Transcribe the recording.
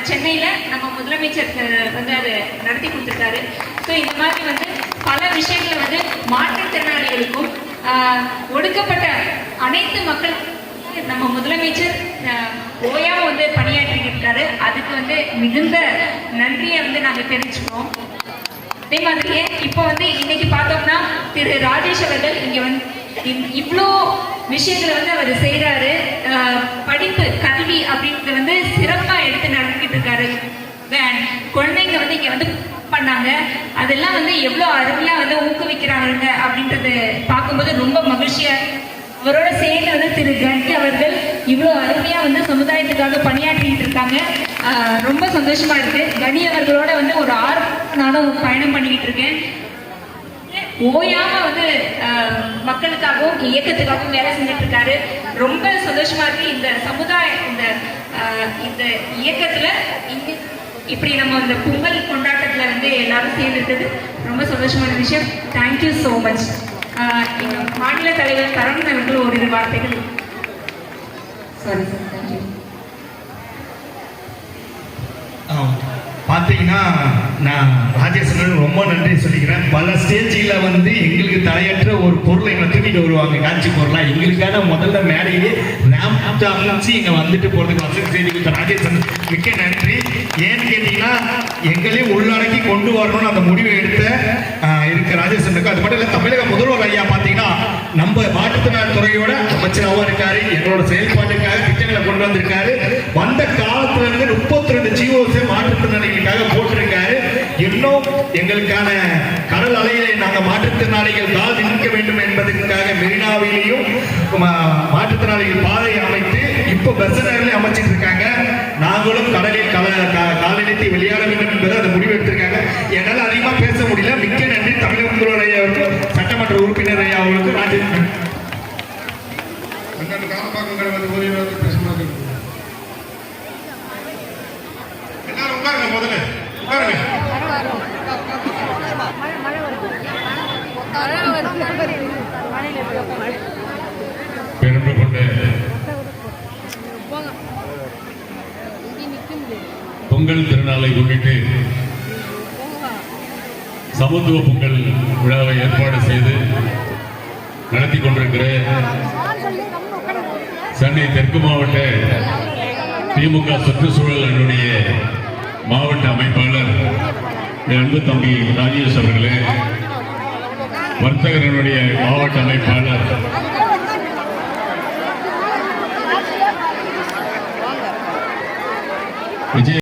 சென்னையில நம்ம முதலமைச்சர் வந்து அதை நடத்தி கொடுத்துருக்காரு. ஸோ இந்த மாதிரி வந்து பல விஷயங்களை வந்து மாற்றுத்திறனாளிகளுக்கும் ஒடுக்கப்பட்ட அனைத்து மக்கள் நம்ம முதலமைச்சர் ஓயாம வந்து பணியாற்றிட்டு இருக்காரு. அதுக்கு வந்து மிகுந்த நன்றியை வந்து நாங்கள் தெரிஞ்சுக்கிறோம். அதே மாதிரியே இப்போ வந்து இன்னைக்கு பார்த்தோம்னா திரு ராஜேஷ் அவர்கள் இங்க வந்து இவ்வளோ விஷயங்களை வந்து அவர் செய்யறாரு. படிப்பு கல்வி அப்படின்றத வந்து சிறப்பா எடுத்து நடத்திட்டு இருக்காரு. குழந்தைங்க வந்து இங்க வந்து பண்ணாங்க, அதெல்லாம் வந்து எவ்வளோ அருமையா வந்து ஊக்குவிக்கிறாங்க அப்படின்றத பார்க்கும்போது ரொம்ப மகிழ்ச்சியா. அவரோட சேர்ந்து வந்து திரு கணி அவர்கள் இவ்வளோ அருமையா வந்து சமுதாயத்துக்காக பணியாற்றிட்டு இருக்காங்க. ரொம்ப சந்தோஷமா இருக்கு. கணி அவர்களோட வந்து ஒரு 6 நாளும் பயணம் பண்ணிக்கிட்டு இருக்கேன். ஓயாம வந்து மக்களுக்காகவும் இயக்கத்துக்காகவும் வேலை செஞ்சுட்டு இருக்காரு. ரொம்ப சந்தோஷமா இருக்கு. இந்த சமுதாய இந்த இயக்கத்துல இப்படி நம்ம இந்த பொங்கல் கொண்டாட்டத்துல வந்து எல்லாரும் சேர்ந்துட்டது ரொம்ப சந்தோஷமான விஷயம். Thank you so much. மாநில தலைவர் தருண் அவர்கள் ஒரு வார்த்தைகள். Sorry sir. தேங்க்யூ. பார்த்தீங்கன்னா நான் ராஜேஷன் ரொம்ப நன்றி சொல்லிக்கிறேன். பல ஸ்டேஜில் வந்து எங்களுக்கு தலையற்ற ஒரு பொருளை எங்களை தூக்கிட்டு வருவாங்க, காட்சி பொருளாக. எங்களுக்கான முதல்ல மேடையிலே ரேம்ப் அமைச்சு இங்கே வந்துட்டு போகிறதுக்கு வசதி செய்து கொடுத்த ராஜேஷன் மிக்க நன்றி. ஏன்னு கேட்டிங்கன்னா எங்களையும் உள்ளடக்கி கொண்டு வரணும்னு அந்த முடிவை எடுத்த இருக்க ராஜேஷனுக்கு. அது மட்டும் இல்லை, தமிழக முதல்வர் ஐயா பார்த்தீங்கன்னா நம்ம மாற்றுத்திறனாளி துறையோட அமைச்சராகவும் இருக்காரு. எங்களோட செயல்பாட்டுக்காக திட்டங்களை கொண்டு வந்திருக்காரு. வந்த காலத்துல இருந்து 32 ஜிஓஸ் மாற்றுத்திறனாளிகளுக்காக போட்டிருக்காரு. இன்னும் எங்களுக்கான கடல் அலையை நாங்கள் மாற்றுத்திறனாளிகள் கால் நிற்க வேண்டும் என்பதற்காக மெரினாவிலையும் மாற்றுத்திறனாளிகள் பாதை அமைத்து இப்போ பெசனர்லேயே அமைச்சிட்டு இருக்காங்க. நாங்களும் கடலில் காலநிலையத்தை விளையாட வேண்டும் என்பதை அந்த முடிவு எடுத்திருக்காங்க. என்னால் அதிகமாக பேச முடியல. மிக்க நன்றி தமிழக முதல்வர் ஐயா அவர்களுக்கும் சட்டமன்ற உறுப்பினர் ஐயா அவர்களுக்கும். ராஜேஷ் எல்லாரும் உட்காருங்க, முதல்ல உட்காருங்க. பெருமை கொண்ட பொங்கல் திருநாளை முன்னிட்டு சமத்துவ பொங்கல் விழாவை ஏற்பாடு செய்து நடத்தி கொண்டிருக்கிற சென்னை தெற்கு மாவட்ட திமுக சுற்றுச்சூழல் அணியுடைய மாவட்ட அமைப்பாளர் அன்பு தம்பி ராஜேஷ் அவர்களே, வர்த்தகரனுடைய மாவட்ட அமைப்பாளர் விஜய்